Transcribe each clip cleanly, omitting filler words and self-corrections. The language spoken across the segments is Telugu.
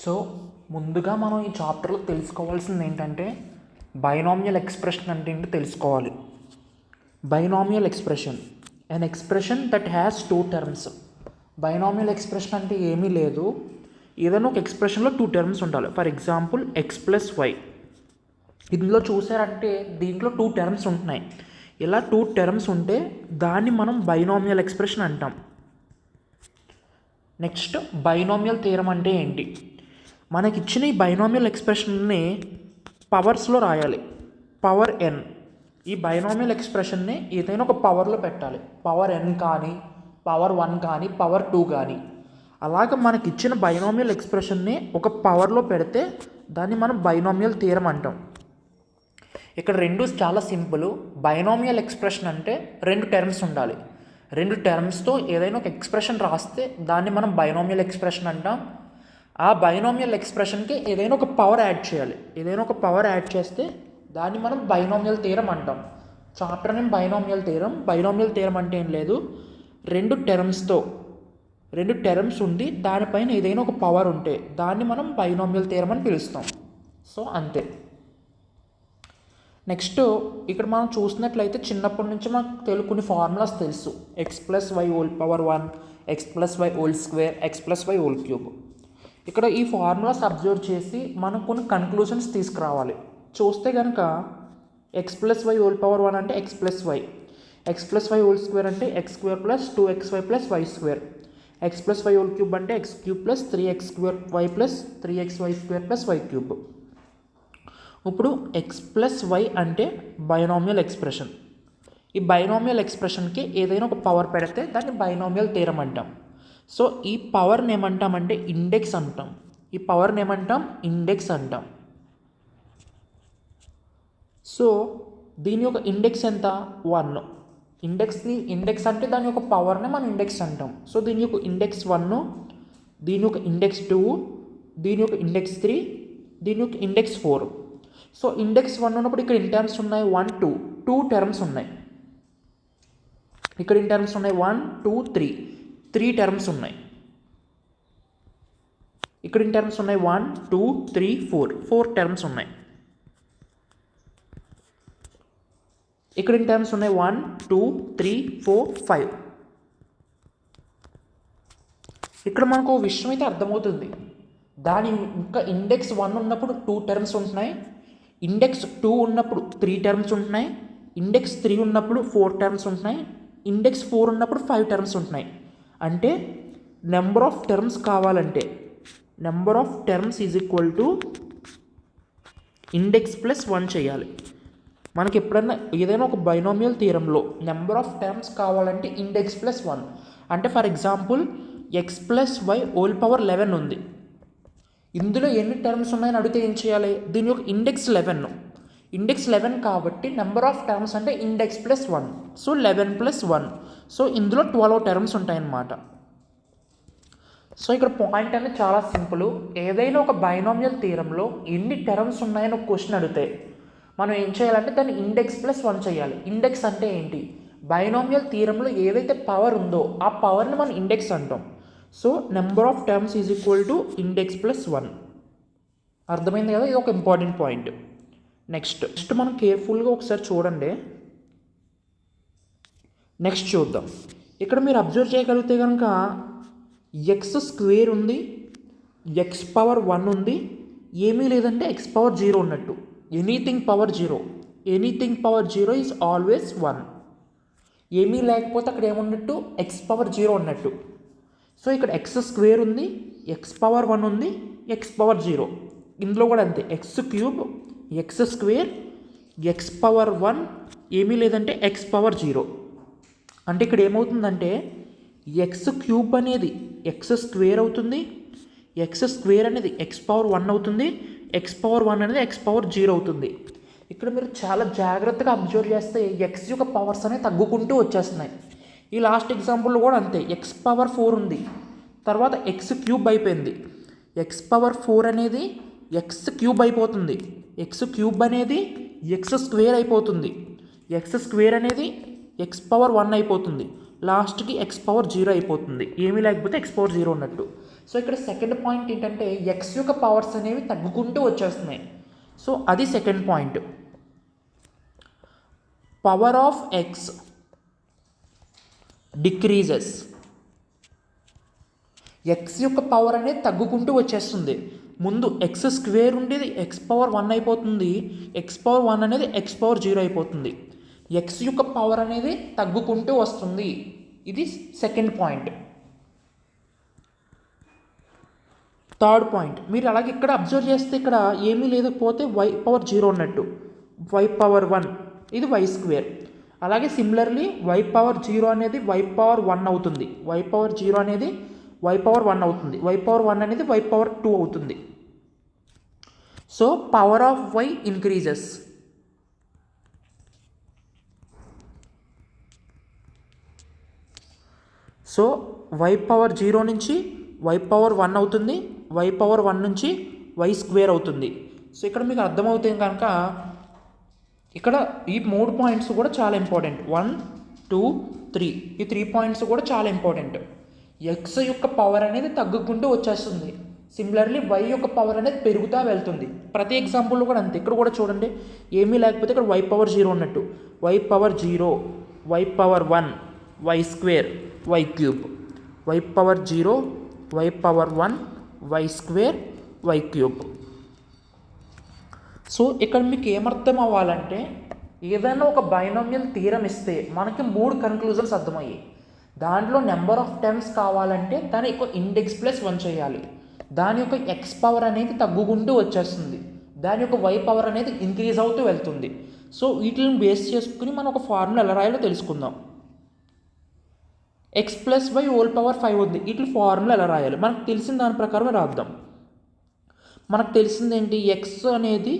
సో ముందుగా మనం ఈ చాప్టర్లో తెలుసుకోవాల్సింది ఏంటంటే బైనామియల్ ఎక్స్ప్రెషన్ అంటే ఏంటో తెలుసుకోవాలి. Binomial expression an expression that has two terms. Binomial expression అంటే ఏమీ లేదు, ఏదైనా ఒక ఎక్స్ప్రెషన్లో టూ టర్మ్స్ ఉండాలి. For example x plus y, ఇందులో చూసారంటే దీంట్లో టూ టర్మ్స్ ఉంటున్నాయి. ఇలా టూ టర్మ్స్ ఉంటే దాన్ని మనం బైనామియల్ ఎక్స్ప్రెషన్ అంటాం. నెక్స్ట్ బైనామియల్ థియరం అంటే ఏంటి? మనకిచ్చిన ఈ బైనామియల్ ఎక్స్ప్రెషన్ని పవర్స్లో రాయాలి. పవర్ ఎన్, ఈ బైనామియల్ ఎక్స్ప్రెషన్ని ఏదైనా ఒక పవర్లో పెట్టాలి. పవర్ ఎన్ కానీ, పవర్ 1 కానీ, పవర్ 2 కానీ. అలాగ మనకిచ్చిన బైనామియల్ ఎక్స్ప్రెషన్ని ఒక పవర్లో పెడితే దాన్ని మనం బైనామియల్ థియరం అంటాం. ఇక్కడ రెండు చాలా సింపుల్. బైనామియల్ ఎక్స్ప్రెషన్ అంటే రెండు టర్మ్స్ ఉండాలి. రెండు టర్మ్స్తో ఏదైనా ఒక ఎక్స్ప్రెషన్ రాస్తే దాన్ని మనం బైనామియల్ ఎక్స్ప్రెషన్ అంటాం. ఆ బైనామియల్ ఎక్స్ప్రెషన్కి ఏదైనా ఒక పవర్ యాడ్ చేయాలి. ఏదైనా ఒక పవర్ యాడ్ చేస్తే దాన్ని మనం బైనామియల్ థియరం అంటాం. Chapter name binomial theorem. Binomial theorem అంటే ఏం లేదు, రెండు టర్మ్స్ ఉండి దానిపైన ఏదైనా ఒక పవర్ ఉంటే దాన్ని మనం బైనామియల్ థియరం అని పిలుస్తాం. సో అంతే. నెక్స్ట్ ఇక్కడ మనం చూసినట్లయితే చిన్నప్పటి నుంచి మనకు కొన్ని ఫార్ములాస్ తెలుసు. X plus y whole power 1, x plus y whole square, x plus y whole cube. ఇక్కడ ఈ ఫార్ములాస్ అబ్జర్వ్ చేసి మనం కొన్ని కన్క్లూషన్స్ తీసుకురావాలి. చూస్తే కనుక x plus y whole power 1 అంటే x plus y, x plus y whole square అంటే x square plus 2xy plus y square, x plus y whole cube అంటే x cube plus 3x square y plus 3xy square plus y cube. ఇప్పుడు ఎక్స్ ప్లస్ వై అంటే బైనామియల్ ఎక్స్ప్రెషన్. ఈ బైనామియల్ ఎక్స్ప్రెషన్కి ఏదైనా ఒక పవర్ పెడితే దాన్ని బైనామియల్ థియరం అంటాం. సో ఈ పవర్ని ఏమంటామంటే ఇండెక్స్ అంటాం. ఈ పవర్ని ఏమంటాం? ఇండెక్స్ అంటాం. సో దీని యొక్క ఇండెక్స్ ఎంత? 1. ఇండెక్స్ అంటే దాని యొక్క పవర్ని మనం ఇండెక్స్ అంటాం. సో దీని యొక్క ఇండెక్స్ 1, దీని యొక్క ఇండెక్స్ 2, దీని యొక్క ఇండెక్స్ 3, దీని యొక్క ఇండెక్స్ 4. సో ఇండెక్స్ 1 ఉన్నప్పుడు ఇక్కడ ఇన్ టర్మ్స్ ఉన్నాయి 1, 2, 2 టర్మ్స్ ఉన్నాయి. ఇక్కడ ఇన్ టర్మ్స్ ఉన్నాయి 1, 2, 3 టర్మ్స్ ఉన్నాయి. ఇక్కడ ఇన్ టర్మ్స్ ఉన్నాయి 1, 2, 3, 4 టర్మ్స్ ఉన్నాయి. ఇక్కడ ఇన్ టర్మ్స్ ఉన్నాయి 1, 2, 3, 4, 5. ఇక్కడ మనకు ఒక విషయం అయితే అర్థమవుతుంది. దాని ఇంకా ఇండెక్స్ 1 ఉన్నప్పుడు 2 టర్మ్స్ ఉంటున్నాయి, ఇండెక్స్ 2 ఉన్నప్పుడు 3 టర్మ్స్ ఉంటున్నాయి, ఇండెక్స్ 3 ఉన్నప్పుడు 4 టర్మ్స్ ఉంటున్నాయి, ఇండెక్స్ 4 ఉన్నప్పుడు 5 టర్మ్స్ ఉంటున్నాయి. అంటే నెంబర్ ఆఫ్ టర్మ్స్ కావాలంటే number of terms is equal to index plus 1 చేయాలి. మనకి ఎప్పుడన్నా ఏదైనా ఒక బైనామియల్ థియరంలో నెంబర్ ఆఫ్ టర్మ్స్ కావాలంటే ఇండెక్స్ ప్లస్ 1. అంటే for example x plus y whole power 11 ఉంది. ఇందులో ఎన్ని టర్మ్స్ ఉన్నాయని అడిగితే ఏం చేయాలి? దీని యొక్క ఇండెక్స్ 11. ఇండెక్స్ 11 కాబట్టి నెంబర్ ఆఫ్ టర్మ్స్ అంటే index plus 1. So 11 plus 1. So ఇందులో 12 టర్మ్స్ ఉంటాయన్నమాట. సో ఇక్కడ పాయింట్ అనేది చాలా సింపుల్. ఏదైనా ఒక బైనామియల్ థియరంలో ఎన్ని టర్మ్స్ ఉన్నాయని ఒక క్వశ్చన్ అడిగితే మనం ఏం చేయాలంటే దాన్ని ఇండెక్స్ ప్లస్ 1 చేయాలి. ఇండెక్స్ అంటే ఏంటి? బైనామియల్ థియరంలో ఏదైతే పవర్ ఉందో ఆ పవర్ని మనం ఇండెక్స్ అంటాం. So number of terms is equal to index plus 1. అర్థమైంది కదా? ఇది ఒక ఇంపార్టెంట్ పాయింట్. నెక్స్ట్ మనం కేర్ఫుల్గా ఒకసారి చూడండి. నెక్స్ట్ చూద్దాం. ఇక్కడ మీరు అబ్జర్వ్ చేయగలిగితే కనుక ఎక్స్ స్క్వేర్ ఉంది, ఎక్స్ పవర్ 1 ఉంది, ఏమీ లేదంటే ఎక్స్ పవర్ 0 ఉన్నట్టు. Anything power 0 is always 1. ఏమీ లేకపోతే అక్కడ ఏమున్నట్టు? ఎక్స్ పవర్ 0 ఉన్నట్టు. సో ఇక్కడ ఎక్స్ స్క్వేర్ ఉంది, ఎక్స్ పవర్ 1 ఉంది, ఎక్స్ పవర్ 0. ఇందులో కూడా అంతే, X cube, X square, X power 1, ఏమీ లేదంటే ఎక్స్ పవర్ 0. అంటే ఇక్కడ ఏమవుతుందంటే ఎక్స్ క్యూబ్ అనేది ఎక్స్ స్క్వేర్ అవుతుంది, ఎక్స్ స్క్వేర్ అనేది ఎక్స్ పవర్ 1 అవుతుంది, ఎక్స్ పవర్ 1 అనేది ఎక్స్ పవర్ 0 అవుతుంది. ఇక్కడ మీరు చాలా జాగ్రత్తగా అబ్జర్వ్ చేస్తే ఎక్స్ యొక్క పవర్స్ అనేవి తగ్గుకుంటూ వచ్చేస్తున్నాయి. ఈ లాస్ట్ ఎగ్జాంపుల్లో కూడా అంతే, ఎక్స్ పవర్ 4 ఉంది, తర్వాత ఎక్స్ క్యూబ్ అయిపోయింది, ఎక్స్ పవర్ 4 అనేది ఎక్స్ క్యూబ్ అయిపోతుంది, ఎక్స్ క్యూబ్ అనేది ఎక్స్ స్క్వేర్ అయిపోతుంది, ఎక్స్ స్క్వేర్ అనేది ఎక్స్ పవర్ 1 అయిపోతుంది, లాస్ట్కి ఎక్స్ పవర్ 0 అయిపోతుంది. ఏమీ లేకపోతే ఎక్స్ పవర్ 0 ఉన్నట్టు. సో ఇక్కడ సెకండ్ పాయింట్ ఏంటంటే ఎక్స్ యొక్క పవర్స్ అనేవి తగ్గుకుంటూ వచ్చేస్తున్నాయి. సో అది second point. Power of X decreases. X యొక్క పవర్ అనేది తగ్గుకుంటూ వచ్చేస్తుంది. ముందు ఎక్స్ స్క్వేర్ ఉండేది ఎక్స్ పవర్ 1 అయిపోతుంది, ఎక్స్ పవర్ 1 అనేది ఎక్స్ పవర్ 0 అయిపోతుంది. ఎక్స్ యొక్క పవర్ అనేది తగ్గుకుంటూ వస్తుంది. ఇది సెకండ్ పాయింట్. థర్డ్ పాయింట్, మీరు అలాగే ఇక్కడ అబ్జర్వ్ చేస్తే ఇక్కడ ఏమీ లేకపోతే వై పవర్ 0 ఉన్నట్టు, వై పవర్ 1 ఇది వై స్క్వేర్. అలాగే సిమిలర్లీ వై పవర్ 0 అనేది వై పవర్ 1 అవుతుంది, వై పవర్ 0 అనేది వై పవర్ 1 అవుతుంది, వై పవర్ 1 అనేది వై పవర్ 2 అవుతుంది. So power of y increases. So y power 0 నుంచి వై పవర్ 1 అవుతుంది, వై పవర్ 1 నుంచి వై స్క్వేర్ అవుతుంది. సో ఇక్కడ మీకు అర్థమవుతుంది కనుక ఇక్కడ ఈ 3 పాయింట్స్ కూడా చాలా ఇంపార్టెంట్. 1, 2, 3 ఈ 3 పాయింట్స్ కూడా చాలా ఇంపార్టెంట్. ఎక్స్ యొక్క పవర్ అనేది తగ్గుకుంటూ వచ్చేస్తుంది, సిమిలర్లీ వై యొక్క పవర్ అనేది పెరుగుతూ వెళ్తుంది. ప్రతి ఎగ్జాంపుల్లో కూడా అంతే. ఇక్కడ కూడా చూడండి, ఏమీ లేకపోతే ఇక్కడ వై పవర్ 0 ఉన్నట్టు, y power 0, y power 1, y square, y cube, y power 0, y power 1, y square, y cube. So ఇక్కడ మీకు ఏమర్థం అవ్వాలంటే ఏదైనా ఒక బైనామియల్ థీరం ఇస్తే మనకి 3 కన్క్లూజన్స్ అర్థమయ్యాయి. దాంట్లో నెంబర్ ఆఫ్ టైమ్స్ కావాలంటే దాని యొక్క ఇండెక్స్ ప్లస్ 1 చేయాలి, దాని యొక్క ఎక్స్ పవర్ అనేది తగ్గుకుంటూ వచ్చేస్తుంది, దాని యొక్క వై పవర్ అనేది ఇంక్రీజ్ అవుతూ వెళ్తుంది. సో వీటిని బేస్ చేసుకుని మనం ఒక ఫార్ములా ఎలా రాయాలో తెలుసుకుందాం. X plus y whole power 5 ఉంది, వీటి ఫార్ములా ఎలా రాయాలి మనకు తెలిసిన దాని ప్రకారమే రాద్దాం. మనకు తెలిసింది ఏంటి, ఎక్స్ అనేది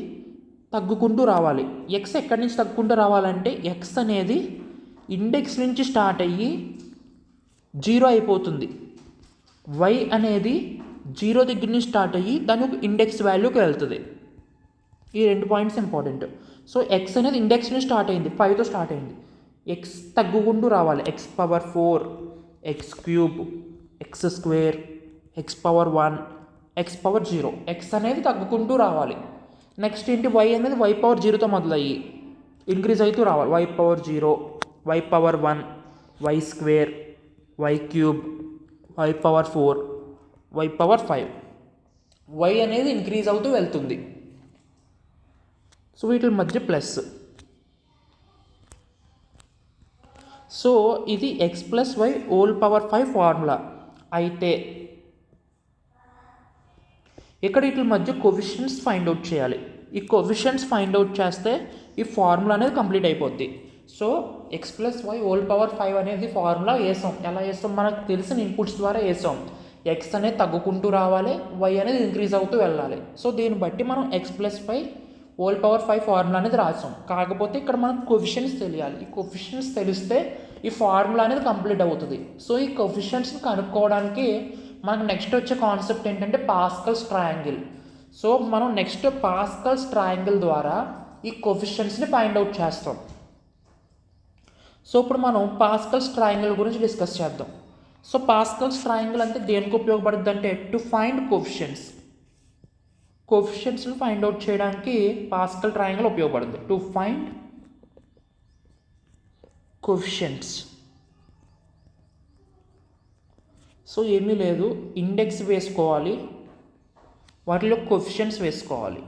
తగ్గుకుంటూ రావాలి. ఎక్స్ ఎక్కడి నుంచి తగ్గుకుంటూ రావాలంటే ఎక్స్ అనేది ఇండెక్స్ నుంచి స్టార్ట్ అయ్యి 0 అయిపోతుంది, వై అనేది 0 దగ్గర నుంచి స్టార్ట్ అయ్యి దాని ఒక ఇండెక్స్ వాల్యూకి వెళ్తుంది. ఈ 2 పాయింట్స్ ఇంపార్టెంట్. సో ఎక్స్ అనేది ఇండెక్స్ నుంచి స్టార్ట్ అయింది, 5తో స్టార్ట్ అయింది. ఎక్స్ తగ్గుకుంటూ రావాలి, X power 4, X cube, X square, X power 1, X power 0. X అనేది తగ్గుకుంటూ రావాలి. నెక్స్ట్ ఏంటి, వై అనేది వై పవర్ 0తో మొదలయ్యి ఇంక్రీజ్ అవుతూ రావాలి, y power 0, y power 1, y square, y cube, y power 4, y power 5. Y అనేది ఇంక్రీజ్ అవుతూ వెళ్తుంది. సో వీటి మధ్య ప్లస్. సో ఇది x plus y whole power 5 formula. అయితే ఇక్కడ వీటి మధ్య కోఎఫిషియెంట్స్ ఫైండ్ అవుట్ చేయాలి. ఈ కోఎఫిషియెంట్స్ ఫైండ్ అవుట్ చేస్తే ఈ ఫార్ములా అనేది కంప్లీట్ అయిపోద్ది. So x plus y whole power 5 అనేది ఫార్ములా వేసాం. ఎలా వేస్తాం, మనకు తెలిసిన ఇన్పుట్స్ ద్వారా వేసాం. ఎక్స్ అనేది తగ్గుకుంటూ రావాలి, వై అనేది ఇంక్రీజ్ అవుతూ వెళ్ళాలి. సో దీన్ని బట్టి మనం x plus y whole power 5 formula అనేది రాసాం. కాకపోతే ఇక్కడ మనకు కోఎఫిషియెంట్స్ తెలియాలి. ఈ కోఎఫిషియెంట్స్ తెలిస్తే ఈ ఫార్ములా అనేది కంప్లీట్ అవుతుంది. సో ఈ కోఎఫిషియెంట్స్ని కనుక్కోవడానికి మనకు నెక్స్ట్ వచ్చే కాన్సెప్ట్ ఏంటంటే పాస్కల్స్ ట్రయాంగిల్. సో మనం నెక్స్ట్ పాస్కల్స్ ట్రయాంగిల్ ద్వారా ఈ కోఎఫిషియెంట్స్ని ఫైండ్ అవుట్ చేస్తాం. సో ఇప్పుడు మనం పాస్కల్స్ ట్రయాంగిల్ గురించి డిస్కస్ చేద్దాం. సో పాస్కల్స్ ట్రయాంగిల్ అంటే దేనికి ఉపయోగపడుతుంది అంటే టు ఫైండ్ కోఎఫిషియెంట్స్. కోఎఫిషియెంట్స్ని ఫైండ్ అవుట్ చేయడానికి పాస్కల్ ట్రయాంగిల్ ఉపయోగపడుతుంది. To find coefficients. సో ఏమీ లేదు, ఇండెక్స్ వేసుకోవాలి, వాటిలో కోఎఫిషియెంట్స్ వేసుకోవాలి.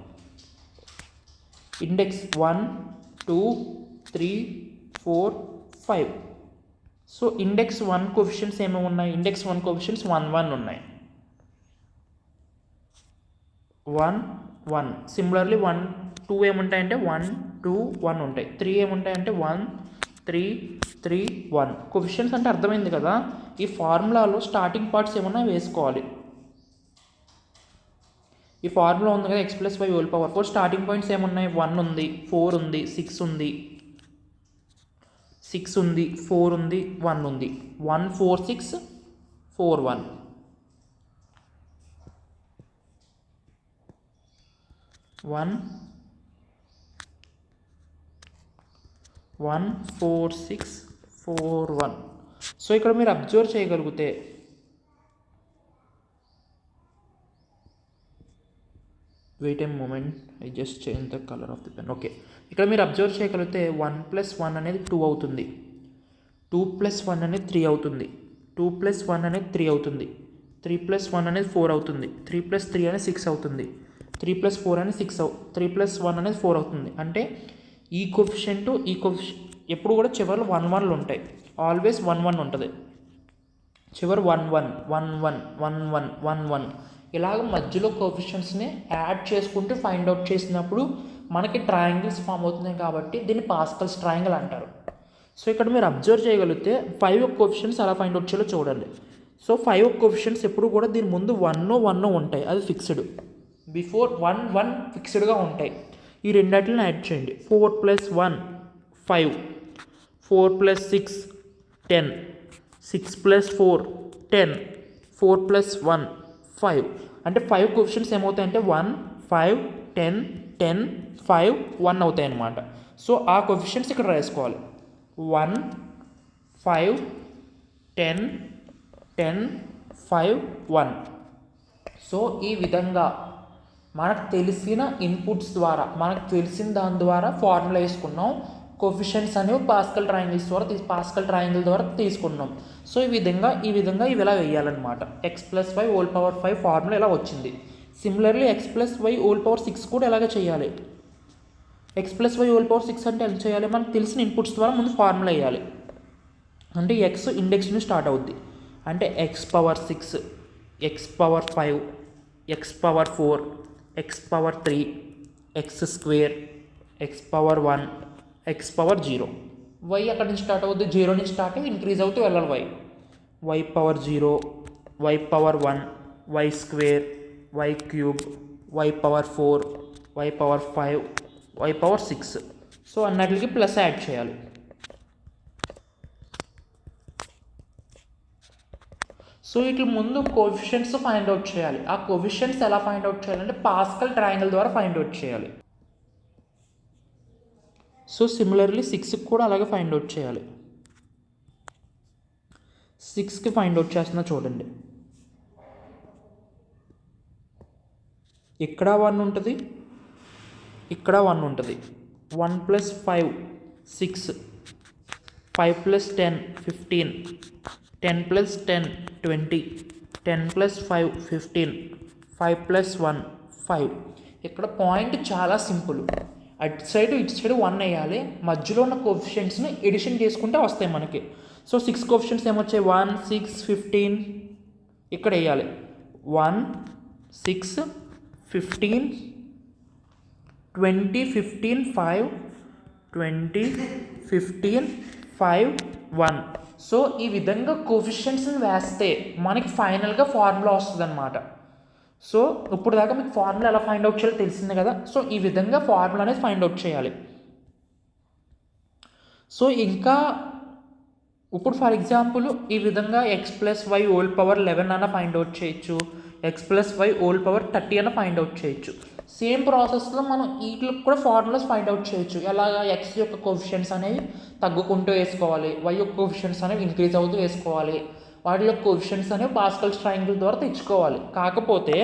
ఇండెక్స్ 1, 2, 3, 4, 5. సో ఇండెక్స్ 1 కోఎఫిషియెంట్స్ ఏమేమి ఉన్నాయి, ఇండెక్స్ 1 కోఎఫిషియెంట్స్ 1, 1 ఉన్నాయి, 1, 1. సిమిలర్లీ 1, 2 ఏముంటాయంటే 1, 2, 1 ఉంటాయి. 3 ఏముంటాయంటే 1, 3, 3, 1. కోఎఫిషియెంట్స్ అంటే అర్థమైంది కదా. ఈ ఫార్ములాలో స్టార్టింగ్ పార్ట్స్ ఏమన్నా వేసుకోవాలి. ఈ ఫార్ములా ఉంది కదా x plus y whole power 4. Starting points ఏమున్నాయి, 1 ఉంది, 4 ఉంది, 6 ఉంది, 6 ఉంది, 4 ఉంది, 1 ఉంది. 1, 4, 6, 4, 1. 1, 1, 4, 6, 4, 1. సో ఇక్కడ మీరు అబ్జర్వ్ చేయగలిగితే wait a moment, I just change the colour of the pen. Okay, ఇక్కడ మీరు అబ్జర్వ్ చేయగలిగితే 1 + 1 అనేది 2 అవుతుంది, 2 + 1 అనేది 3 అవుతుంది, 2 + 1 అనేది 3 అవుతుంది, 3 + 1 అనేది 4 అవుతుంది, 3 + 3 అనేది 6 అవుతుంది, 3 + 4 అనేది 3 + 1 అనేది 4 అవుతుంది. అంటే ఈ కోఫిషియంట్ ఎప్పుడు కూడా చివరిలో 1 1లు ఉంటాయి, ఆల్వేస్ 1 1 ఉంటుంది. చివరి 1 1 1 1 1 1 1 1 ఇలాగ మధ్యలో కోఫిషియంట్స్ని యాడ్ చేసుకుంటూ ఫైండ్ అవుట్ చేసినప్పుడు మనకి ట్రయాంగిల్స్ ఫామ్ అవుతున్నాయి కాబట్టి దీన్ని పాస్కల్స్ ట్రయాంగిల్ అంటారు. సో ఇక్కడ మీరు అబ్జర్వ్ చేయగలిగితే 5 కోఫిషియంట్స్ ఎలా ఫైండ్ అవుట్ చేయాలో చూడండి. సో 5 కోఫిషియంట్స్ ఎప్పుడు కూడా దీని ముందు 1 1 ఉంటాయి, అది ఫిక్స్డ్. బిఫోర్ 1 1 ఫిక్స్డ్గా ఉంటాయి. ఈ రెండింటిని యాడ్ చేయండి. 4 + 1 5, 4 + 6 10, 6 + 4 10, 4 + 1 5. అంటే 5 కోఫిషియంట్స్ ఏమవుతాయంటే 1 5 10 10 5 1 అవుతాయి అన్నమాట. సో ఆ కోఫిషియంట్స్ ఇక్కడ రాసుకోవాలి. 1 5 10 10 5 1. సో ఈ విధంగా మనకు తెలిసిన ఇన్పుట్స్ ద్వారా, మనకు తెలిసిన దాని ద్వారా ఫార్ములా వేసుకున్నాం. కోఫిషియంట్స్ అనేవి పాస్కల్ ట్రయాంగిల్ ద్వారా తీసుకున్నాం. సో ఈ విధంగా ఇవి ఇలా వేయాలన్నమాట. x+y⁵ ఫార్ములా ఇలా వచ్చింది. సిమిలర్లీ x+y⁵ కూడా ఎలాగ చేయాలి. x+y⁵ అంటే ఎలా చేయాలి, మనకు తెలిసిన ఇన్పుట్స్ ద్వారా ముందు ఫార్ములా వేయాలి. అంటే x ఇండెక్స్ నుంచి స్టార్ట్ అవుద్ది. అంటే x⁴, x⁴, x⁴, x⁴, x², x⁴1, x⁴0. y అక్కడి నుంచి స్టార్ట్ అవుద్ది, 0 నుంచి స్టార్ట్ అయ్యి ఇంక్రీజ్ అవుతూ వెళ్ళాలి. y⁴0, y⁴1, y² y³ y⁴4 y⁴5 y⁴6. So అన్నిటికి ప్లస్ యాడ్ చేయాలి. సో వీటి ముందు కోఫిషియంట్స్ ఫైండ్ అవుట్ చేయాలి. ఆ కోఫిషియంట్స్ ఎలా ఫైండ్ అవుట్ చేయాలంటే పాస్కల్ ట్రయాంగిల్ ద్వారా ఫైండ్ అవుట్ చేయాలి. సో సిమిలర్లీ 6కి కూడా అలాగే ఫైండ్ అవుట్ చేయాలి. 6కి ఫైండ్ అవుట్ చేస్తున్నా చూడండి. ఇక్కడ 1 ఉంటుంది, ఇక్కడ 1 ఉంటుంది. 1 + 5 6, 5 + 10 15, 10 + 10 20, 10 + 5 15, 5 + 1 5. ఇక్కడ పాయింట్ చాలా సింపుల్. అటు సైడ్ 1 వేయాలి, మధ్యలో ఉన్న కోఫిషియంట్స్ని ఎడిషన్ చేసుకుంటే వస్తాయి మనకి. సో 6 కోఫిషియంట్స్ ఏమొచ్చాయి, 1 6 15 ఇక్కడ వేయాలి. 1 6 15 20 15 5 20 15 5 1. సో ఈ విధంగా కోఫిషియంట్స్ని వేస్తే మనకి ఫైనల్గా ఫార్ములా వస్తుంది అన్నమాట. సో ఇప్పుడు దాకా మీకు ఫార్ములా ఎలా ఫైండ్ అవుట్ చేయాలో తెలిసిందే కదా. సో ఈ విధంగా ఫార్ములా అనేది ఫైండ్ అవుట్ చేయాలి. సో ఇంకా ఇప్పుడు ఫర్ ఎగ్జాంపుల్ ఈ విధంగా x+y⁵11 అన్న ఫైండ్ అవుట్ చేయొచ్చు, x+y⁵30 అన్న ఫైండ్ అవుట్ చేయొచ్చు. సేమ్ ప్రాసెస్లో మనం వీటికి కూడా ఫార్ములాస్ ఫైండ్ అవుట్ చేయొచ్చు. ఎలాగా x యొక్క కోఫిషియంట్స్ అనేవి తగ్గుకుంటూ వేసుకోవాలి, y యొక్క కోఫిషియంట్స్ అనేవి ఇంక్రీజ్ అవుతూ వేసుకోవాలి, వాటి యొక్క కోఫిషియంట్స్ అనేవి పాస్కల్స్ ట్రయాంగిల్ ద్వారా తెచ్చుకోవాలి. కాకపోతే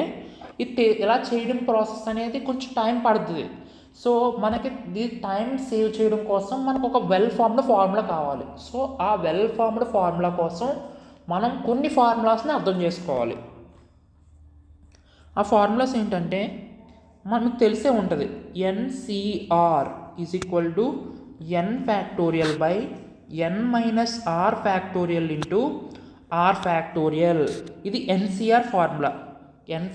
ఇది ఇలా చేయడం ప్రాసెస్ అనేది కొంచెం టైం పడుతుంది. సో మనకి ఈ టైం సేవ్ చేయడం కోసం మనకు ఒక వెల్ ఫార్మ్డ్ ఫార్ములా కావాలి. సో ఆ వెల్ ఫార్మ్డ్ ఫార్ములా కోసం మనం కొన్ని ఫార్ములాస్ని అర్థం చేసుకోవాలి. ఆ ఫార్ములాస్ ఏంటంటే మనకు తెలిసే ఉంటుంది. NCR = n⁻r⁴ ఇది NCR ఫార్ములా. n⁻r⁴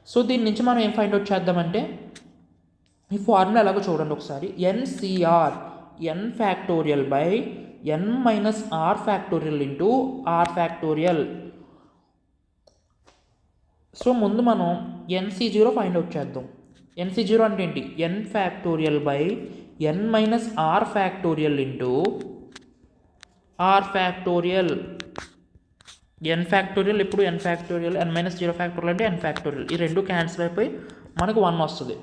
సో దీని నుంచి మనం ఏం ఫైండ్ అవుట్ చేద్దామంటే ఈ ఫార్ములా ఎలాగో చూడండి ఒకసారి. NCR n⁻r⁴ సో ముందు మనం NC0 ఫైండ్ అవుట్ చేద్దాం. NC0 అంటే ఏంటి, n⁻r⁴ ఎప్పుడు n⁻, n-0 అంటే n⁻. ఈ రెండు క్యాన్సిల్ అయిపోయి మనకు 1 వస్తుంది.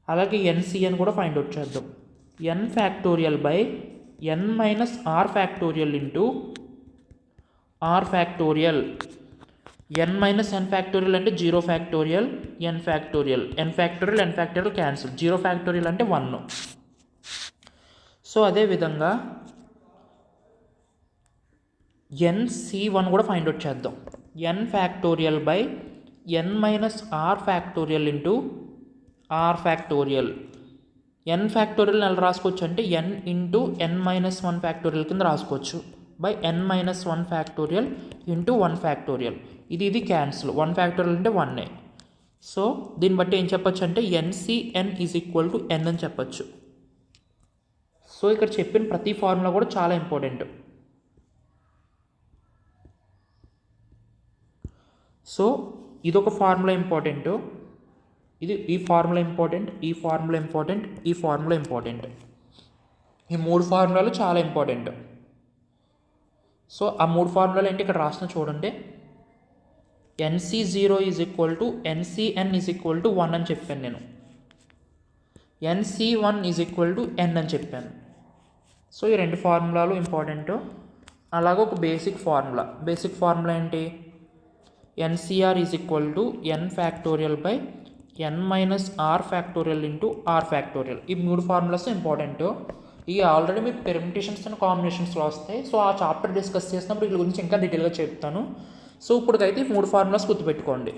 అలాగే NCN కూడా ఫైండ్ అవుట్ చేద్దాం. n⁻r⁴ ఎన్ మైనస్ ఎన్ ఫ్యాక్టోరియల్ అంటే 0 factorial, n factorial, n factorial, n factorial cancel, 0 factorial అంటే 1. సో అదేవిధంగా NC1 కూడా ఫైండ్ అవుట్ చేద్దాం. N factorial by n minus r factorial into r factorial. N factorial ఎలా రాసుకోవచ్చు అంటే n into n minus 1 factorial కింద రాసుకోవచ్చు by n minus 1 factorial into 1 factorial. ఇది క్యాన్సిల్, 1 ఫ్యాక్టోరియల్ అంటే 1. సో దీన్ని బట్టి ఏం చెప్పొచ్చు అంటే NCN ఈజ్ ఈక్వల్ టు ఎన్ అని చెప్పచ్చు. సో ఇక్కడ చెప్పిన ప్రతి ఫార్ములా కూడా చాలా ఇంపార్టెంట్. సో ఇదొక ఫార్ములా ఇంపార్టెంట్, ఈ ఫార్ములా ఇంపార్టెంట్, ఈ ఫార్ములా ఇంపార్టెంట్, ఈ ఫార్ములా ఇంపార్టెంట్. ఈ 3 ఫార్ములాలు చాలా ఇంపార్టెంట్. సో ఆ 3 ఫార్ములాలు ఏంటి ఇక్కడ రాసిన చూడండి. NC0 is equal to NCN is equal to 1 అని చెప్పాను నేను. NC1 is equal to N అని చెప్పాను. సో ఈ 2 ఫార్ములాలు ఇంపార్టెంట్. అలాగే ఒక బేసిక్ ఫార్ములా ఏంటి? NCR is equal to N factorial by N minus r factorial into r factorial. ఈ 3 ఫార్ములాస్ ఇంపార్టెంట్. ఇవి ఆల్రెడీ మీ పెర్మిటేషన్స్ అండ్ కాంబినేషన్స్లో వస్తాయి. సో ఆ చాప్టర్ డిస్కస్ చేసినప్పుడు వీటి గురించి ఇంకా డీటెయిల్గా చెప్తాను. సో ఇప్పటికైతే 3 ఫార్ములాస్ గుర్తుపెట్టుకోండి.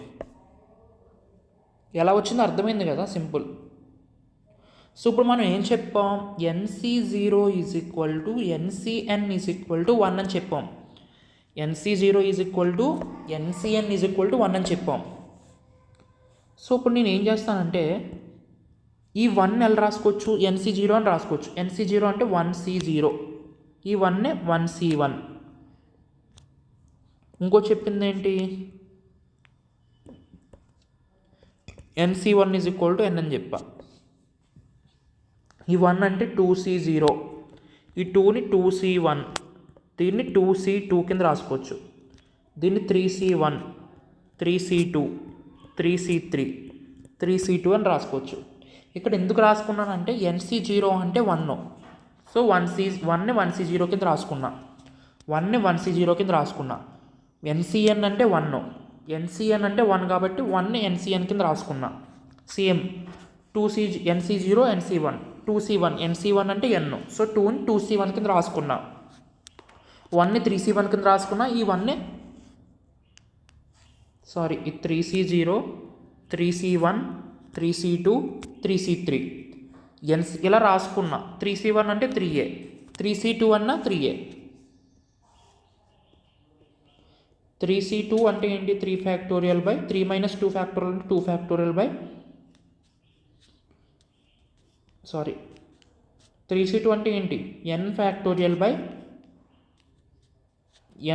ఎలా వచ్చిందో అర్థమైంది కదా, సింపుల్. సో ఇప్పుడు మనం ఏం చెప్పాం? NC0 is equal to NCN is equal to 1 అని చెప్పాం. NC0 is equal to NCN is equal to 1 అని చెప్పాం. సో ఇప్పుడు నేను ఏం చేస్తానంటే ఈ 1 ఎలా రాసుకోవచ్చు? NC0 అని రాసుకోవచ్చు. NC0 అంటే 1C0, ఈ 1నే 1C1. ఇంకో చెప్పింది ఏంటి? NC1 is equal to N అని చెప్పా. ఈ 1 అంటే 2C0, ఈ 2ని 2C1, దీన్ని 2C2 కింద రాసుకోవచ్చు. దీన్ని 3C1, 3C2, 3C3, 3C2 అని రాసుకోవచ్చు. ఇక్కడ ఎందుకు రాసుకున్నానంటే NC0 అంటే 1. సో 1ని 1C0 కింద రాసుకున్నా, 1ని 1C0 కింద రాసుకున్నా. NCN అంటే 1, NCN అంటే 1 కాబట్టి 1ని NCN కింద రాసుకున్నా. Same NC0, NC1, 2C1, NC1 అంటే N. సో 2ని 2C1 కింద రాసుకున్నా, 1ని 3C1 కింద రాసుకున్నా. ఈ 1ని ఈ 3C0, 3C1, 3C2, 3C3 ఇలా రాసుకున్నా. 3C1 అంటే 3A, 3C2 అన్నా 3A. 3C2 అంటే ఏంటి? 3 ఫ్యాక్టోరియల్ బై 3 మైనస్ 2 ఫ్యాక్టోరియల్ అంటే 2 ఫ్యాక్టోరియల్ బై 3C2 అంటే ఏంటి? N factorial by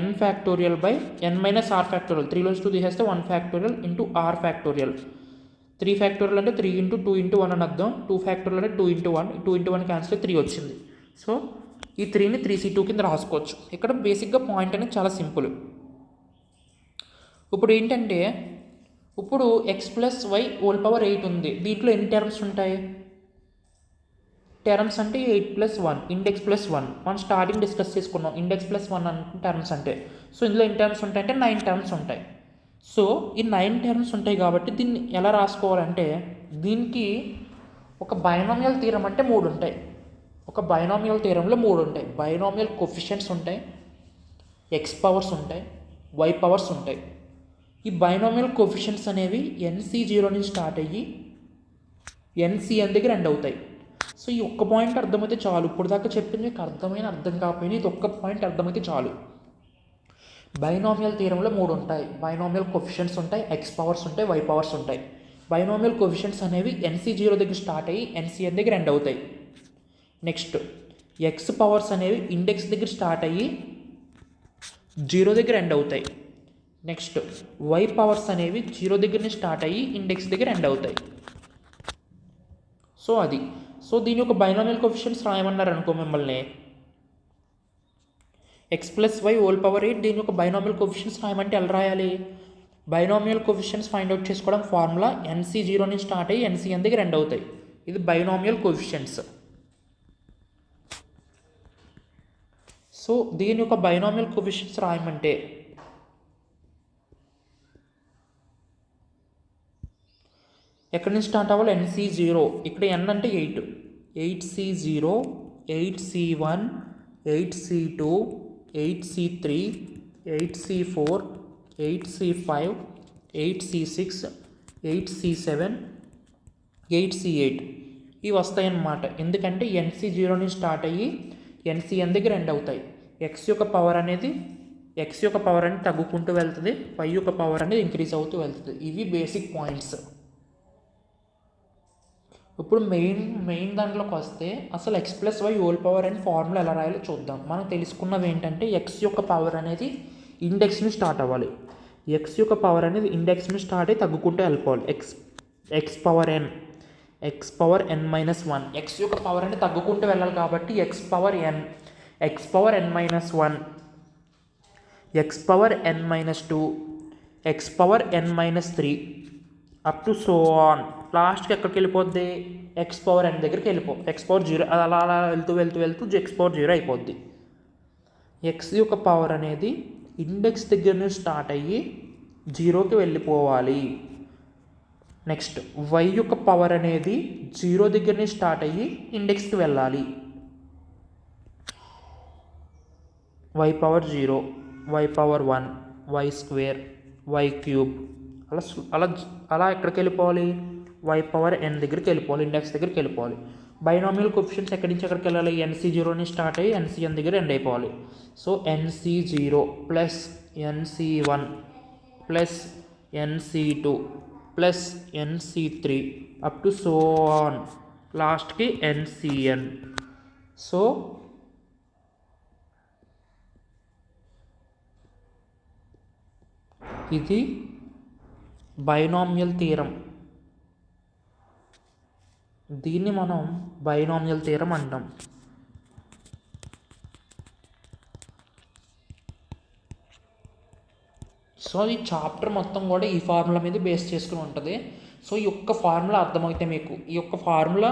N factorial by N minus r factorial. 3లోంచి 2 తీసేస్తే 1 factorial into r factorial. 3 factorial అంటే 3 ఇంటూ 2 ఇంటూ 1 అని అర్థం. 2 ఫ్యాక్టోరియల్ అంటే 2 ఇంటూ 1, 2 ఇంటూ 1 క్యాన్సిల్ 3 వచ్చింది. సో ఈ 3ని 3C2 కింద రాసుకోవచ్చు. ఇక్కడ బేసిక్గా పాయింట్ అనేది చాలా సింపుల్. ఇప్పుడు ఏంటంటే x plus y whole power 8 ఉంది. దీంట్లో ఎన్ని టర్మ్స్ ఉంటాయి? టర్మ్స్ అంటే 8 ప్లస్ 1, ఇండెక్స్ ప్లస్ 1. మనం స్టార్టింగ్ డిస్కస్ చేసుకున్నాం ఇండెక్స్ ప్లస్ 1 అంటే టర్మ్స్ అంటే. సో ఇందులో ఎన్ని టర్మ్స్ ఉంటాయంటే 9 టర్మ్స్ ఉంటాయి. సో ఈ 9 టర్మ్స్ ఉంటాయి కాబట్టి దీన్ని ఎలా రాసుకోవాలంటే దీనికి ఒక బైనామియల్ థీరం అంటే 3 ఉంటాయి. ఒక బైనామియల్ థీరంలో 3 ఉంటాయి. బైనామియల్ కోఫిషియెంట్స్ ఉంటాయి, ఎక్స్ పవర్స్ ఉంటాయి, వై పవర్స్ ఉంటాయి. ఈ బైనామియల్ కోఫిషియెంట్స్ అనేవి NC0 నుంచి స్టార్ట్ అయ్యి NCN దగ్గర ఎండ్ అవుతాయి. సో ఈ ఒక్క పాయింట్ అర్థమైతే చాలు. ఇప్పుడు దాకా చెప్పింది మీకు అర్థం కాకపోయినా ఇది ఒక్క పాయింట్ అర్థమైతే చాలు. బైనామియల్ థియరంలో 3 ఉంటాయి. బైనామియల్ కోఫిషియెంట్స్ ఉంటాయి, ఎక్స్ పవర్స్ ఉంటాయి, వై పవర్స్ ఉంటాయి. బైనామియల్ కోఫిషియెంట్స్ అనేవి NC0 దగ్గర స్టార్ట్ అయ్యి NCN దగ్గర ఎండ్ అవుతాయి. నెక్స్ట్ ఎక్స్ పవర్స్ అనేవి ఇండెక్స్ దగ్గర స్టార్ట్ అయ్యి 0 దగ్గర ఎండ్ అవుతాయి. నెక్స్ట్ వై పవర్స్ అనేవి 0 దగ్గర నుంచి స్టార్ట్ అయ్యి ఇండెక్స్ దగ్గర ఎండ్ అవుతాయి. సో దీని యొక్క బైనామియల్ కోఫిషియెంట్స్ రాయమన్నారు అనుకో మిమ్మల్ని, x plus y whole power 8, దీని యొక్క బైనామియల్ కోఫిషియెంట్స్ రాయమంటే ఎలా రాయాలి? బైనామియల్ కోఫిషియెంట్స్ ఫైండ్ అవుట్ చేసుకోవడం ఫార్ములా NC0 నుంచి స్టార్ట్ అయ్యి NCN దగ్గర ఎండ్ అవుతాయి. ఇది బైనామియల్ కోఫిషియెంట్స్. సో దీని యొక్క బైనామియల్ కోఫిషియెంట్స్ రాయమంటే ఎక్కడి నుంచి స్టార్ట్ అవ్వాలి? NC0. ఇక్కడ n అంటే 8. 8C0, 8C1, 8C2, 8C3, 8C4, 8C5, 8C6, 8C7, 8C8 ఇవి వస్తాయన్నమాట. ఎందుకంటే NC0 నుంచి స్టార్ట్ అయ్యి NCN దగ్గర ఎండ్ అవుతాయి. x యొక్క పవర్ అనేది తగ్గుకుంటూ వెళ్తుంది, y యొక్క పవర్ అనేది ఇంక్రీజ్ అవుతూ వెళ్తుంది. ఇవి బేసిక్ పాయింట్స్. ఇప్పుడు మెయిన్ దాంట్లోకి వస్తే అసలు x+y² అని ఫార్ములా ఎలా రాయాలో చూద్దాం. మనం తెలుసుకున్నవి ఏంటంటే x యొక్క పవర్ అనేది ఇండెక్స్ నుంచి స్టార్ట్ అవ్వాలి. x యొక్క పవర్ అనేది ఇండెక్స్ నుంచి స్టార్ట్ అయ్యి తగ్గుకుంటూ వెళ్ళిపోవాలి. x power n -1. x యొక్క పవర్ అనేది తగ్గుకుంటూ వెళ్ళాలి కాబట్టి x power n -1, x power n -2, x power n -3 up to so on. లాస్ట్కి ఎక్కడికి వెళ్ళిపోద్ది? x పవర్ n దగ్గరికి x పవర్ 0 అలా వెళ్తూ x పవర్ 0 అయిపోద్ది. x యొక్క పవర్ అనేది ఇండెక్స్ దగ్గర నుంచి స్టార్ట్ అయ్యి 0కి వెళ్ళిపోవాలి. నెక్స్ట్ y యొక్క పవర్ అనేది 0 దగ్గర నుంచి స్టార్ట్ అయ్యి ఇండెక్స్కి వెళ్ళాలి. y power 0, y power 1, y² y³ అలా ఎక్కడికి వెళ్ళిపోవాలి? y పవర్ n దగ్గరికి వెళ్ళిపోవాలి, ఇండెక్స్ దగ్గరికి వెళ్ళిపోవాలి. బైనామియల్ కోఎఫిషియంట్స్ ఎక్కడి నుంచి ఎక్కడికి వెళ్ళాలి? NC0 నుంచి స్టార్ట్ అయ్యి NCN దగ్గర ఎండ్ అయిపోవాలి. So NC0 plus NC1 plus NC2 plus NC3 up to so on, లాస్ట్కి NCN. సో ఇది బైనామియల్ థియరం. దీన్ని మనం బైనామియల్ థియరం అంటాం. సో ఈ చాప్టర్ మొత్తం కూడా ఈ ఫార్ములా మీద బేస్ చేసుకుని ఉంటుంది. సో ఈ యొక్క ఫార్ములా అర్థమైతే మీకు ఈ యొక్క ఫార్ములా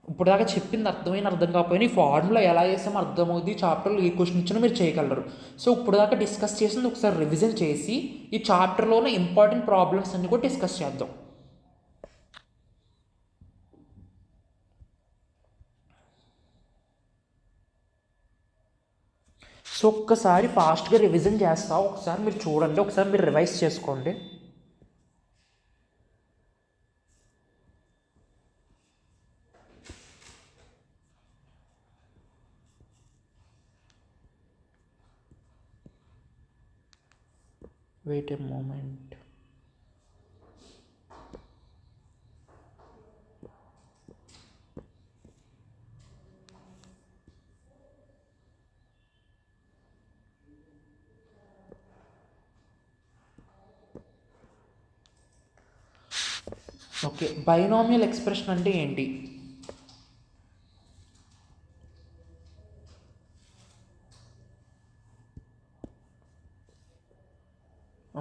ఇప్పుడు దాకా చెప్పింది అర్థం కాకపోయినా ఈ ఫార్ములా ఎలా చేసామో అర్థమవుతుంది. చాప్టర్లో ఏ క్వశ్చన్ ఇచ్చినా మీరు చేయగలరు. సో ఇప్పుడు దాకా డిస్కస్ చేసింది ఒకసారి రివిజన్ చేసి ఈ చాప్టర్లోనే ఇంపార్టెంట్ ప్రాబ్లమ్స్ అన్ని కూడా డిస్కస్ చేద్దాం. సో ఒక్కసారి ఫాస్ట్గా రివిజన్ చేస్తా, ఒకసారి మీరు చూడండి, ఒకసారి మీరు రివైజ్ చేసుకోండి. Wait a moment. Okay, binomial expression అంటే ఏంటి?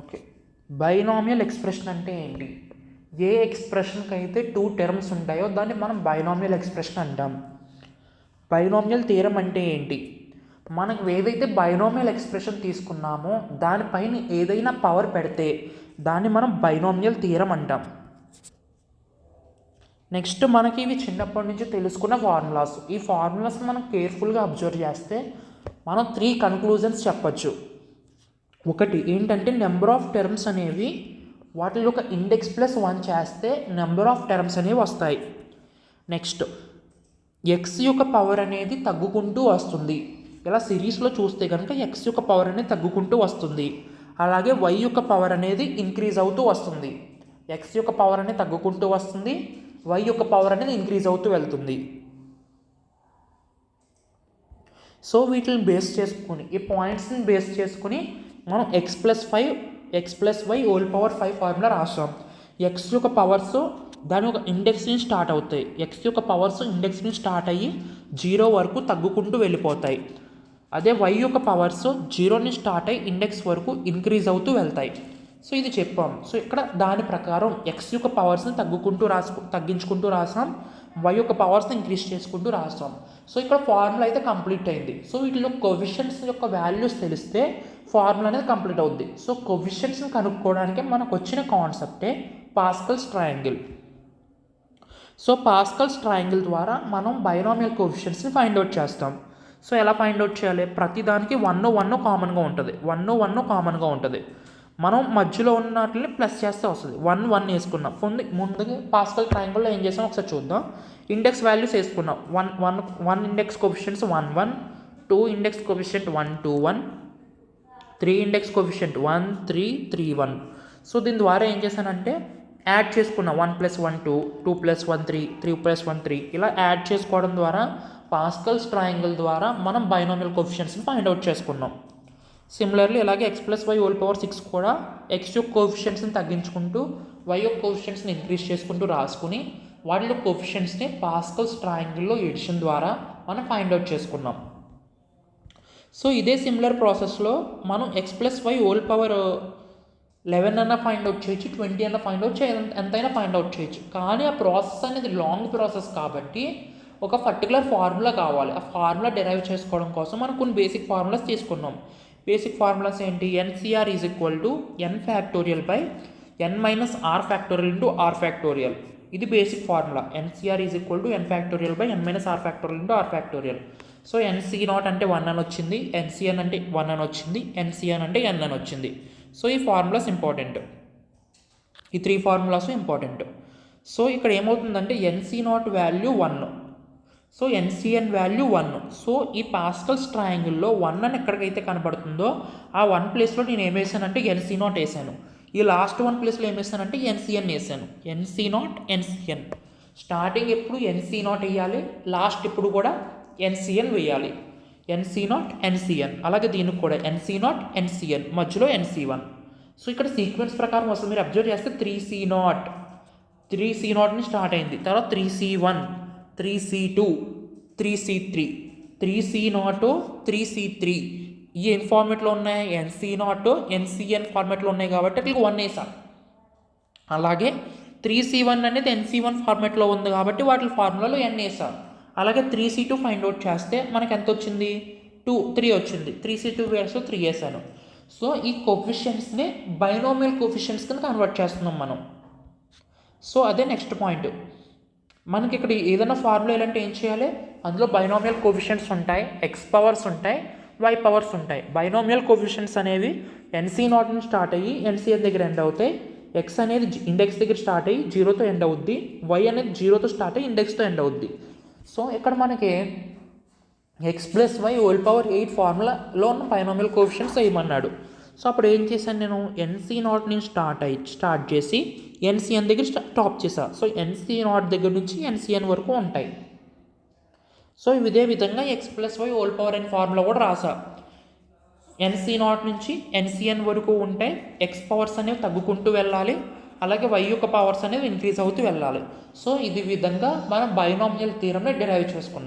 ఓకే, బైనామియల్ ఎక్స్ప్రెషన్ అంటే ఏంటి? ఏ ఎక్స్ప్రెషన్కి అయితే 2 టర్మ్స్ ఉంటాయో దాన్ని మనం బైనామియల్ ఎక్స్ప్రెషన్ అంటాం. బైనామియల్ థియరం అంటే ఏంటి? మనకు ఏదైతే బైనామియల్ ఎక్స్ప్రెషన్ తీసుకున్నామో దానిపైన ఏదైనా పవర్ పెడితే దాన్ని మనం బైనామియల్ థియరం అంటాం. నెక్స్ట్ మనకి ఇవి చిన్నప్పటి నుంచి తెలుసుకున్న ఫార్ములాస్. ఈ ఫార్ములాస్ మనం కేర్ఫుల్గా అబ్జర్వ్ చేస్తే మనం 3 కన్క్లూజన్స్ చెప్పచ్చు. ఒకటి ఏంటంటే నెంబర్ ఆఫ్ టర్మ్స్ అనేవి వాటిలో ఒక ఇండెక్స్ +1 చేస్తే నెంబర్ ఆఫ్ టర్మ్స్ అనేవి వస్తాయి. నెక్స్ట్ ఎక్స్ యొక్క పవర్ అనేది తగ్గుకుంటూ వస్తుంది. ఇలా సిరీస్లో చూస్తే కనుక ఎక్స్ యొక్క పవర్ అనేది తగ్గుకుంటూ వస్తుంది. అలాగే వై యొక్క పవర్ అనేది ఇంక్రీజ్ అవుతూ వస్తుంది. ఎక్స్ యొక్క పవర్ అనేది తగ్గుకుంటూ వస్తుంది, వై యొక్క పవర్ అనేది ఇంక్రీజ్ అవుతూ వెళ్తుంది. సో వీటిని బేస్ చేసుకుని ఈ పాయింట్స్ని బేస్ చేసుకుని మనం x+y² ఫార్ములా రాస్తాం. ఎక్స్ యొక్క పవర్స్ దాని ఒక ఇండెక్స్ నుంచి స్టార్ట్ అవుతాయి. ఎక్స్ యొక్క పవర్స్ ఇండెక్స్ నుంచి స్టార్ట్ అయ్యి 0 వరకు తగ్గుకుంటూ వెళ్ళిపోతాయి. అదే వై యొక్క పవర్స్ 0 నుంచి స్టార్ట్ అయ్యి ఇండెక్స్ వరకు ఇంక్రీజ్ అవుతూ వెళ్తాయి. సో ఇది చెప్పాం. సో ఇక్కడ దాని ప్రకారం ఎక్స్ యొక్క పవర్స్ని తగ్గించుకుంటూ రాసాం, వై యొక్క పవర్స్ని ఇంక్రీజ్ చేసుకుంటూ రాస్తాం. సో ఇక్కడ ఫార్ములా అయితే కంప్లీట్ అయింది. సో వీటిలో కోఎఫిషియంట్స్ యొక్క వాల్యూస్ తెలిస్తే ఫార్ములా అనేది కంప్లీట్ అవుద్ది. సో కోఎఫిషియంట్స్ని కనుక్కోవడానికి మనకు వచ్చిన కాన్సెప్టే Pascal's triangle. So Pascal's triangle ద్వారా మనం బైనామియల్ కోఎఫిషియెంట్స్ని ఫైండ్ అవుట్ చేస్తాం. సో ఎలా ఫైండ్ అవుట్ చేయాలి? ప్రతిదానికి 1 కామన్గా ఉంటుంది, 1 కామన్గా ఉంటుంది. మనం మధ్యలో ఉన్న వాటిని ప్లస్ చేస్తే వస్తుంది. 1 వేసుకున్నాం. ముందుగా పాస్కల్ ట్రయాంగిల్లో ఏం చేసాం ఒకసారి చూద్దాం. ఇండెక్స్ వాల్యూస్ వేసుకున్నాం. 1 index coefficients 1 1, 2 index coefficient 1 2 1, 3 index coefficient 1 3 3 1. So దీని ద్వారా ఏం చేశానంటే యాడ్ చేసుకున్నాం. 1 + 1 2, 2 + 1 3, 3 + 1 3 ఇలా యాడ్ చేసుకోవడం ద్వారా పాస్కల్స్ ట్రయాంగిల్ ద్వారా మనం బైనామియల్ కోఎఫిషియెంట్స్ని ఫైండ్ అవుట్ చేసుకున్నాం. సిమిలర్లీ ఇలాగే x+y² కూడా x యొక్క కోఎఫిషియెంట్స్ని తగ్గించుకుంటూ y యొక్క కోఎఫిషియెంట్స్ని ఇంక్రీజ్ చేసుకుంటూ రాసుకుని వాటిలో కోఎఫిషియెంట్స్ని పాస్కల్స్ ట్రయాంగిల్లో ఎడిషన్ ద్వారా మనం ఫైండ్ అవుట్ చేసుకున్నాం. సో ఇదే సిమిలర్ ప్రాసెస్లో మనం x+y11 అన్న ఫైండ్ అవుట్ చేయొచ్చు, 20 అన్న ఫైండ్ అవుట్ ఎంతైనా ఫైండ్ అవుట్ చేయొచ్చు. కానీ ఆ ప్రాసెస్ అనేది లాంగ్ ప్రాసెస్ కాబట్టి ఒక పర్టికులర్ ఫార్ములా కావాలి. ఆ ఫార్ములా డెరైవ్ చేసుకోవడం కోసం మనం కొన్ని బేసిక్ ఫార్ములాస్ తీసుకున్నాం. బేసిక్ ఫార్ములాస్ ఏంటి? NCR = n⁻r⁴ ఇది basic formula. NCR = n⁻r⁴ so NC0 అంటే 1 అని వచ్చింది, NCN అంటే 1 అని వచ్చింది, NCN అంటే n అని వచ్చింది. సో ఈ ఫార్ములాస్ ఇంపార్టెంట్, ఈ 3 ఫార్ములాస్ ఇంపార్టెంట్. సో ఇక్కడ ఏమవుతుందంటే NC0 value 1, so NCN value 1. So ఈ పాస్కల్స్ ట్రయాంగిల్లో 1 అని ఎక్కడికైతే కనబడుతుందో ఆ 1 ప్లేస్లో నేను ఏం వేసానంటే NC0 వేసాను. ఈ లాస్ట్ 1 ప్లేస్లో ఏం వేసానంటే NCN వేసాను. NC0 NCN. స్టార్టింగ్ ఎప్పుడు NC0 వేయాలి, లాస్ట్ ఎప్పుడు కూడా NCN వేయాలి. NC0 NCN. అలాగే దీనికి కూడా NC0 NCN, మధ్యలో NC1. సో ఇక్కడ సీక్వెన్స్ ప్రకారం వస్తుంది. మీరు అబ్జర్వ్ చేస్తే 3C0 స్టార్ట్ అయింది, తర్వాత 3C1, 3C2, 3C3, 3C0, 3C3 ఈ ఫార్మేట్లో ఉన్నాయి. NC0 NCN ఫార్మేట్లో ఉన్నాయి కాబట్టి అట్లా 1 వేసా. అలాగే 3C1 అనేది NC1 ఫార్మేట్లో ఉంది కాబట్టి వాటి ఫార్ములాలో n వేసా. అలాగే 3C2 ఫైండ్ అవుట్ చేస్తే మనకి ఎంత వచ్చింది? 3 వచ్చింది. 3C2 వేస్తూ 3 వేసాను. సో ఈ కోఎఫిషియెంట్స్ని బైనామియల్ కోఎఫిషియెంట్స్ కింద కన్వర్ట్ చేస్తున్నాం మనం. సో అదే నెక్స్ట్ పాయింట్. మనకి ఇక్కడ ఏదైనా ఫార్ములా ఇలాంటి ఏం చేయాలి? అందులో బైనామియల్ కోఎఫిషియెంట్స్ ఉంటాయి, x పవర్స్ ఉంటాయి, y పవర్స్ ఉంటాయి. బైనామియల్ కోఎఫిషియెంట్స్ అనేవి NC0 నుంచి స్టార్ట్ అయ్యి NCN దగ్గర ఎండ్ అవుతాయి. x అనేది ఇండెక్స్ దగ్గర స్టార్ట్ అయ్యి 0తో ఎండ్ అవుద్ది, y అనేది 0తో స్టార్ట్ అయ్యి ఇండెక్స్తో ఎండ్ అవుద్ది. సో ఇక్కడ మనకి x+y8 ఫార్ములాలో ఉన్న బైనామియల్ కోఎఫిషియెంట్స్ వేయమన్నాడు. సో అప్పుడు ఏం చేశాను నేను? NC0 నుంచి స్టార్ట్ చేసి NCN దగ్గర స్టాప్ చేసా. సో NC0 దగ్గర నుంచి NCN వరకు ఉంటాయి. సో ఇదే విధంగా x+y⁴n ఫార్ములా కూడా రాసా. NC0 నుంచి NCN వరకు ఉంటాయి. x పవర్స్ అనేవి తగ్గుకుంటూ వెళ్ళాలి, అలాగే y యొక్క పవర్స్ అనేవి ఇంక్రీజ్ అవుతూ వెళ్ళాలి. సో ఇది విధంగా మనం బైనామియల్ థియరమ్ని డెరైవ్ చేసుకున్నాం.